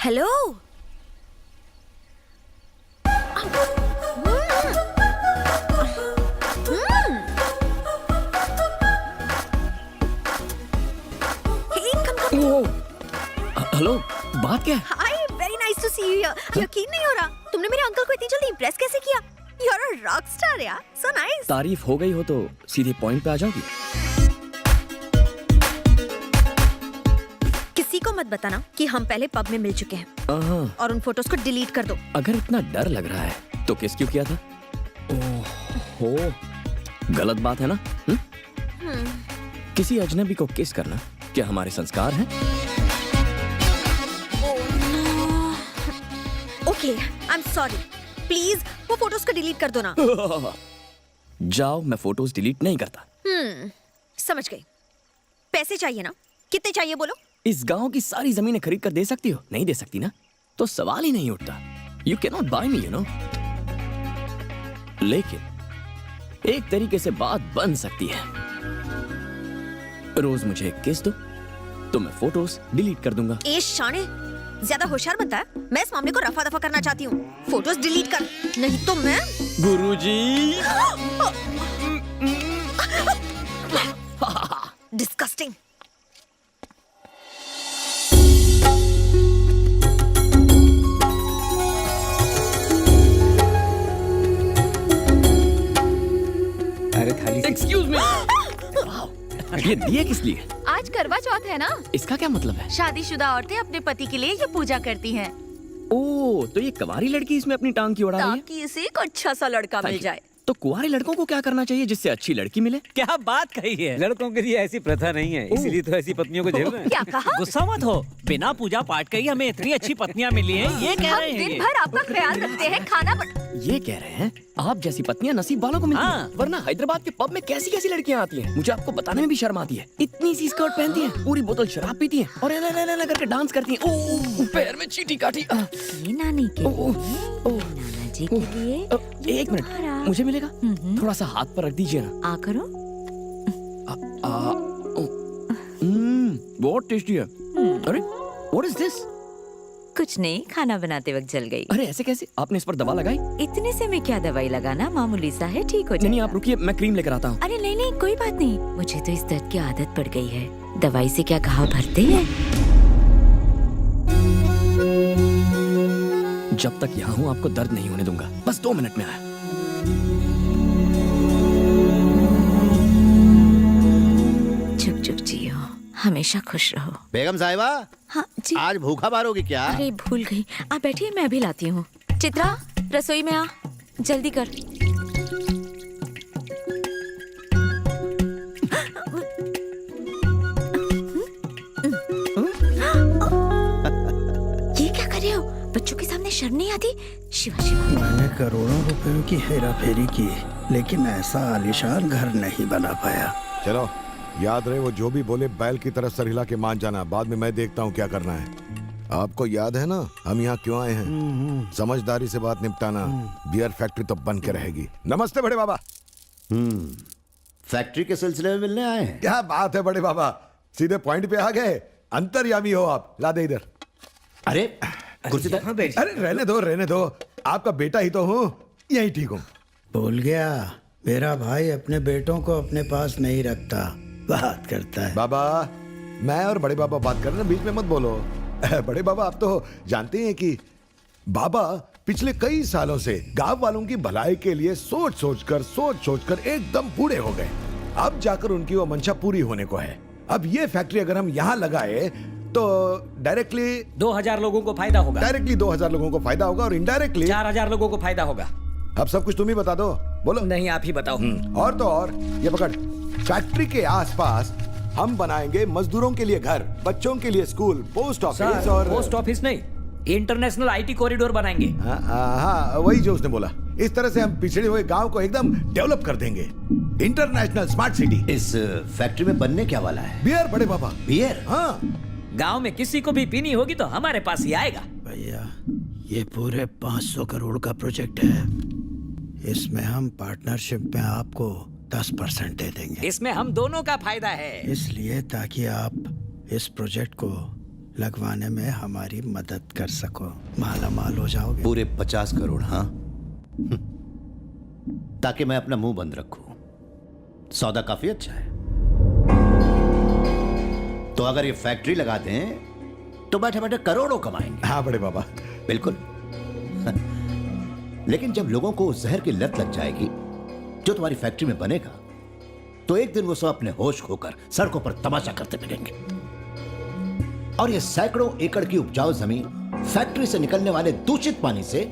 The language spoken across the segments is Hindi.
हेलो। हेलो, बात क्या है? Hi, very nice to see you here. यकीन नहीं हो रहा, तुमने मेरे अंकल को इतनी जल्दी इम्प्रेस कैसे किया? You are a rock star यार, सो नाइस। तारीफ हो गई हो तो सीधे पॉइंट पे आ जाओगी। किसी को मत बताना कि हम पहले पब में मिल चुके हैं और उन फोटोज को डिलीट कर दो। अगर इतना डर लग रहा है तो किस क्यों किया था? ओहो, गलत बात है ना? किसी अजनबी को किस करना क्या हमारे संस्कार हैं? Okay, I am sorry. Please वो फोटोज को डिलीट कर दो ना। जाओ, मैं फोटोज डिलीट नहीं करता। समझ गई। पैसे चाहिए ना? कितने चाहिए बोलो? इस गांव की सारी जमीनें खरीद कर दे सकती हो? नहीं दे सकती ना, तो सवाल ही नहीं उठता। You can not buy me, you know. लेकिन एक तरीके से बात बन सकती है। रोज मुझे एक किस दो तो मैं फोटोज डिलीट कर दूंगा। ए शाने, ज्यादा होशियार बनता है। मैं इस मामले को रफा दफा करना चाहती हूँ। फोटोज डिलीट कर, नहीं तो मैं। गुरुजी। डिस्गस्टिंग। अरे थाली से एक्सक्यूज मी। ये दिए किस लिए? आज करवा चौथ है ना। इसका क्या मतलब है? शादीशुदा औरतें अपने पति के लिए ये पूजा करती हैं ओह, तो ये कुंवारी लड़की इसमें अपनी टांग की उड़ा रही है? ताकि इसे एक अच्छा सा लड़का मिल जाए। तो कुंवारे लड़कों को क्या करना चाहिए जिससे अच्छी लड़की मिले? क्या बात कही है। लड़कों के लिए ऐसी प्रथा नहीं है, इसीलिए तो ऐसी पत्नियों को झेल रहे हैं। क्या कहा? गुस्सा मत हो, बिना पूजा पाठ के ही हमें इतनी अच्छी पत्नियां मिली हैं, ये कह हम रहे हैं दिन ये। भर आपका ख्याल रखते हैं, खाना ये कह रहे हैं आप जैसी पत्नियां नसीब वालों को मिलती हाँ। हैं। वरना हैदराबाद के पब में कैसी कैसी लड़कियां आती हैं, मुझे आपको बताने में भी शर्म आती है। इतनी सी स्कर्ट पहनती हैं, पूरी बोतल शराब पीती हैं और ऐना करके डांस करती हैं। ओह, पैर में चींटी काटी। ये नानी के नाना जी के लिए। एक मिनट, मुझे मिलेगा? थोड़ा सा हाथ पर रख दीजिए ना। आ करो। बहुत टेस्टी है। अरे, व्हाट इज दिस? कुछ नहीं, खाना बनाते वक्त जल गई। अरे ऐसे कैसे? आपने इस पर दवा लगाई? इतने से मैं क्या दवाई लगाना, मामूली सा है, ठीक हो नहीं, जाएगा। आप रुकिए, मैं क्रीम लेकर आता हूँ। अरे नहीं नहीं, कोई बात नहीं। मुझे तो इस दर्द की आदत पड़ गई है। दवाई से क्या घाव भरते हैं? जब तक यहाँ हूँ आपको दर्द नहीं होने दूंगा। बस 2 मिनट में आया। चुप चुप जियो, हमेशा खुश रहो। बेगम साहिबा, हाँ जी। आज भूखा मारोगी क्या? अरे भूल गई, आप बैठिए, मैं भी लाती हूँ। चित्रा, रसोई में आ, जल्दी कर। ये क्या कर रहे हो? बच्चों के सामने शर्म नहीं आती? शिवा शिवा। मैंने करोड़ों रुपयों की हेरा फेरी की, लेकिन ऐसा आलीशान घर नहीं बना पाया। चलो, याद रहे वो जो भी बोले बैल की तरह सर हिला के मान जाना। बाद में मैं देखता हूँ क्या करना है। आपको याद है ना हम यहाँ क्यों आए हैं? समझदारी से बात निपटाना। बियर फैक्ट्री तो बन के रहेगी। नमस्ते बड़े बाबा। फैक्ट्री के सिलसिले में मिलने आए हैं? क्या बात है बड़े बाबा, सीधे पॉइंट पे आ गए। अंतर्यामी हो आप। ला दे इधर। अरे कुर्सी तो हाँ बैठ। अरे रहने दो, आपका बेटा ही तो हूँ, यही ठीक हूँ। भूल गया, मेरा भाई अपने बेटों को अपने पास नहीं रखता, बात करता है। बाबा, मैं और बड़े बाबा बात कर रहे हैं, बीच में मत बोलो। बड़े बाबा, आप तो जानते हैं कि बाबा पिछले कई सालों से गांव वालों की भलाई के लिए सोच सोच कर एकदम बूढ़े हो गए। अब जाकर उनकी वो मंशा पूरी होने को है। अब ये फैक्ट्री अगर हम यहाँ लगाए तो डायरेक्टली 2000 लोगों को फायदा होगा। 2000 लोगों को फायदा होगा और इनडायरेक्टली 4000 लोगों को फायदा होगा। अब सब कुछ तुम ही बता दो। बोलो। नहीं, आप ही बताओ। और तो और, ये पकड़। फैक्ट्री के आसपास हम बनाएंगे मजदूरों के लिए घर, बच्चों के लिए स्कूल, पोस्ट ऑफिस और पोस्ट ऑफिस नहीं, इंटरनेशनल आईटी कॉरिडोर बनाएंगे। हाँ, वही जो उसने बोला। इस तरह से हम पिछड़े हुए गांव को एकदम डेवलप कर देंगे। International smart city. इस फैक्ट्री में बनने क्या वाला है? बियर बड़े बाबा। बियर? हाँ। गांव में किसी को भी पीनी होगी तो हमारे पास ही आएगा। भैया, ये पूरे 500 करोड़ का प्रोजेक्ट है। इसमें हम पार्टनरशिप में आपको 10% दे देंगे। इसमें हम दोनों का फायदा है। इसलिए ताकि आप इस प्रोजेक्ट को लगवाने में हमारी मदद कर सको। माला माल हो जाओगे। पूरे 50 करोड़, हाँ? ताकि मैं अपना मुंह बंद रखूं। सौदा काफी अच्छा है। तो अगर ये फैक्ट्री लगा दें तो बैठे बैठे करोड़ों कमाएंगे। हाँ बड़े बाबा। बिल्कुल। लेकिन जब लोगों को उस जहर की लत लग जाएगी जो तुम्हारी फैक्ट्री में बनेगा, तो एक दिन वो सब अपने होश खोकर सड़कों पर तमाशा करते मिलेंगे। और ये सैकड़ों एकड़ की उपजाऊ जमीन फैक्ट्री से निकलने वाले दूषित पानी से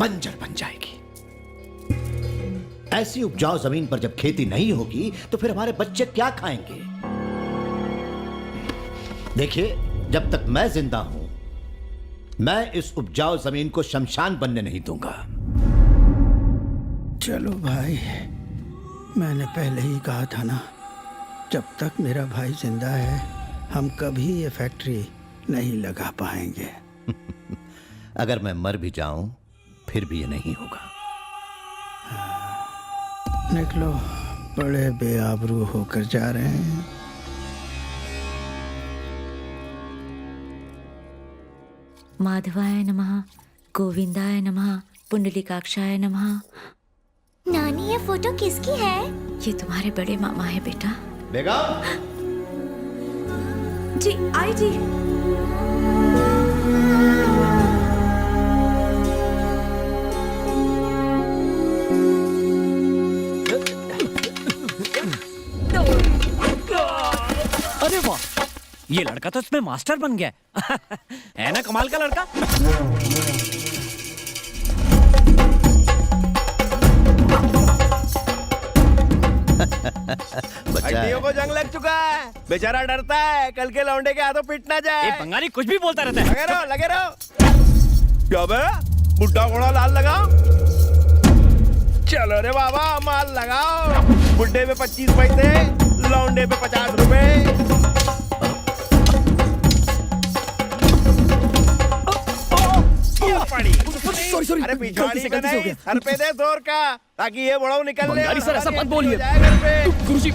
बंजर बन जाएगी। ऐसी उपजाऊ जमीन पर जब खेती नहीं होगी तो फिर हमारे बच्चे क्या खाएंगे? देखिए, जब तक मैं जिंदा हूं, मैं इस उपजाऊ जमीन को शमशान बनने नहीं दूंगा। चलो भाई, मैंने पहले ही कहा था ना, जब तक मेरा भाई जिंदा है हम कभी ये फैक्ट्री नहीं लगा पाएंगे। अगर मैं मर भी जाऊं फिर भी ये नहीं होगा। निकलो, बड़े बेआबरू होकर जा रहे हैं। माधवाय नमः, गोविंदाय नमः, पुंडलीकाक्षाय नमः। नानी, ये फोटो किसकी है? ये तुम्हारे बड़े मामा है बेटा। बेगम, जी आई जी। अरे वाह, ये लड़का तो इसमें मास्टर बन गया है ना? कमाल का लड़का। बच्चा है। को जंग लग चुका है, बेचारा डरता है कल के लौंडे के हाथों पिट ना जाए। ये बंगाली कुछ भी बोलता रहता है। लगे रहो। क्या बे, बुड्ढा घोड़ा लाल लगाओ। चलो रे बाबा, माल लगाओ। बुड्ढे पे 25 पैसे, लौंडे पे 50 रुपए। सॉरी, अरे पिछवाड़ी गलती का से हो नहीं, गया। सर पे दे जोर का, ताकि ये बड़ाऊ निकल ले। बंगाली सर, ऐसा मत बोलिए। अरे गुरुजी,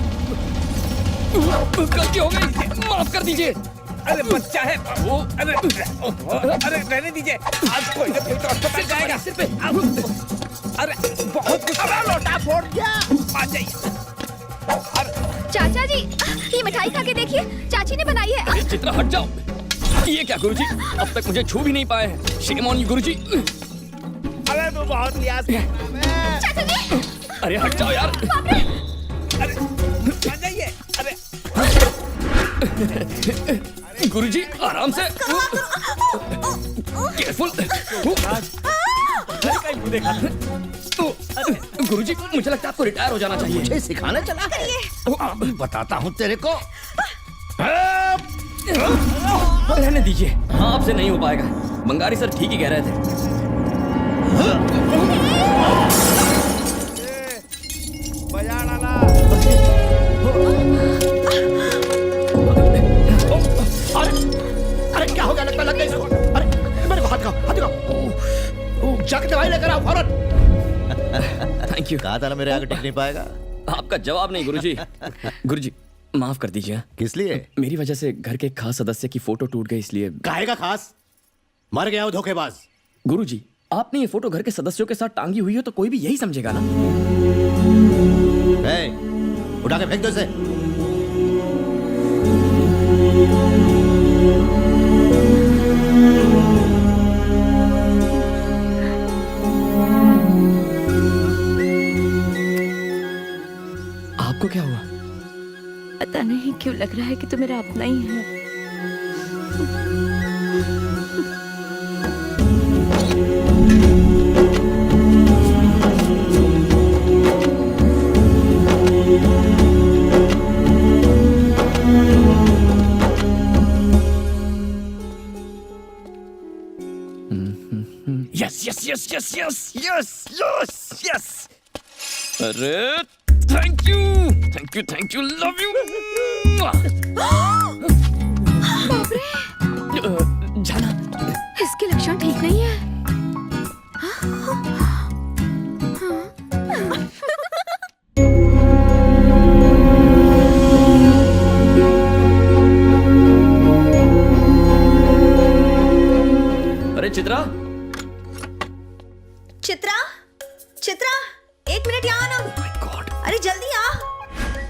गलती हो गई, माफ कर दीजिए। बच्चा है वो। अरे रहने दीजिए, आज कोई ना कोई तो अस्पताल जाएगा। सिर पे। अरे बहुत कुछ। लोटा फोड़ दिया। आ जाइए। चाचा जी, ये मिठाई खा के देखिए, चाची ने बनाई है। चित्रा हट जाओ। ये क्या गुरुजी, अब तक मुझे छू भी नहीं पाए हैं। शेम ऑन यू गुरुजी। अरे तू बहुत लिहाज करता है। चाचा जी, अरे हट जाओ यार। अरे आ जाइए। अरे गुरुजी आराम से। केयरफुल। देखा गुरुजी, मुझे लगता है आपको रिटायर हो जाना चाहिए। मुझे सिखाने चला है। बताता हूं तेरे को। रहने दीजिए, हाँ आपसे नहीं हो पाएगा। बंगारी सर ठीक ही कह रहे थे। बजा डाला। अरे क्या हो गया? लगता लग गई इसको। अरे मेरे को हाथ दिखाओ। जाके दवाई लेकर आओ फौरन। Thank you. कहा था ना मेरे आगे टिक नहीं पाएगा। आपका जवाब नहीं गुरुजी। गुरुजी माफ कर दीजिए। किस लिए? मेरी वजह से घर के एक खास सदस्य की फोटो टूट गई, इसलिए। काहे का खास? मर गया हो धोखेबाज। गुरुजी, आपने ये फोटो घर के सदस्यों के साथ टांगी हुई हो तो कोई भी यही समझेगा ना। ए, उठा के फेंक दो इसे। आपको क्या हुआ? पता नहीं क्यों लग रहा है कि तू मेरा अपना ही है। Yes yes yes yes yes yes yes yes. अरे thank you thank you thank you, love you. जाना, इसके लक्षण ठीक नहीं है। अरे चित्रा, चित्रा, चित्रा, 1 मिनट यहाँ आना। माय गॉड, अरे जल्दी आ,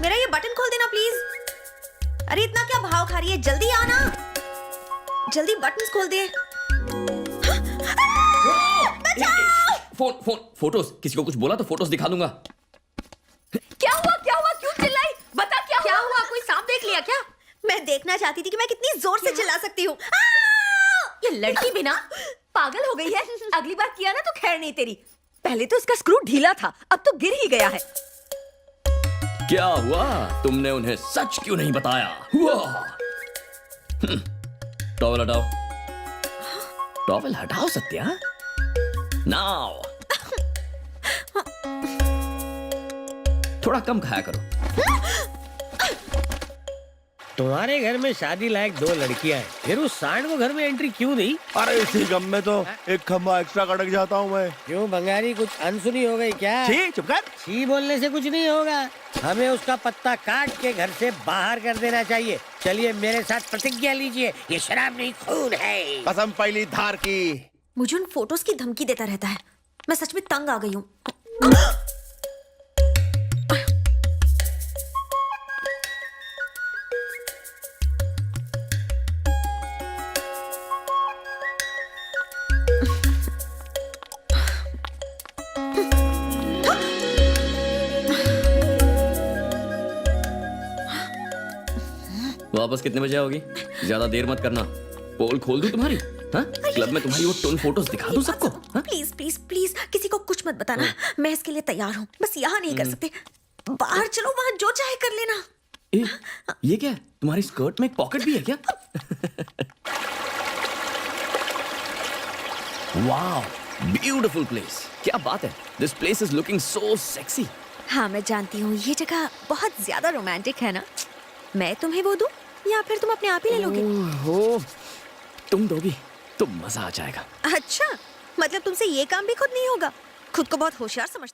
मेरा ये बटन खोल देना प्लीज। अरे इतना क्या भाव खा रही है, जल्दी आना, जल्दी बटन खोल दे। फोन, फोटोज, किसी को कुछ बोला तो फोटोज दिखा दूंगा। क्या हुआ, क्या हुआ, क्यों चिल्लाई? बता क्या हुआ? कोई सांप देख लिया क्या? मैं देखना चाहती थी कि मैं कितनी जोर से चिल्ला सकती हूँ। ये लड़की भी ना पागल हो गई है। अगली बार किया ना तो खैर नहीं तेरी। पहले तो इसका स्क्रू ढीला था, अब तो गिर ही गया है। क्या हुआ? तुमने उन्हें सच क्यों नहीं बताया? हुआ? टॉवल हटाओ, टॉवल हटाओ सत्या, नाउ। थोड़ा कम खाया करो। तुम्हारे घर में शादी लायक 2 लड़कियां हैं, फिर उस सांड को घर में एंट्री क्यों दी? अरे इसी गम में तो एक खंबा एक्स्ट्रा कटक जाता हूँ मैं। क्यों बंगारी, कुछ अनसुनी हो गई क्या? छी, चुप कर। छी बोलने से कुछ नहीं होगा, हमें उसका पत्ता काट के घर से बाहर कर देना चाहिए। चलिए मेरे साथ प्रतिज्ञा लीजिए, ये शराब नहीं खून है। कसम पहली धार की। मुझे उन फोटोज की धमकी देता रहता है, मैं सच में तंग आ गई हूँ। वापस कितने बजे आओगी? ज्यादा देर मत करना, पोल खोल दूं तुम्हारी। हाँ? क्लब में तुम्हारी वो टोन फोटोज दिखा दूं सबको। हाँ? प्लीज प्लीज प्लीज किसी को कुछ मत बताना, मैं इसके लिए तैयार हूँ। बस यहाँ नहीं कर सकते, बाहर चलो, वहाँ जो चाहे कर लेना। ये क्या है? तुम्हारी स्कर्ट में एक पॉकेट भी है क्या? Wow, beautiful place. क्या बात है, this place is looking so sexy. हाँ मैं जानती हूँ, ये जगह बहुत ज्यादा रोमांटिक है ना। मैं तुम्हें वो दूं या फिर तुम अपने आप ही ले लोगे? ओहो, तुम दोगी तो मजा आ जाएगा। अच्छा, मतलब तुमसे ये काम भी खुद नहीं होगा? खुद को बहुत होशियार समझते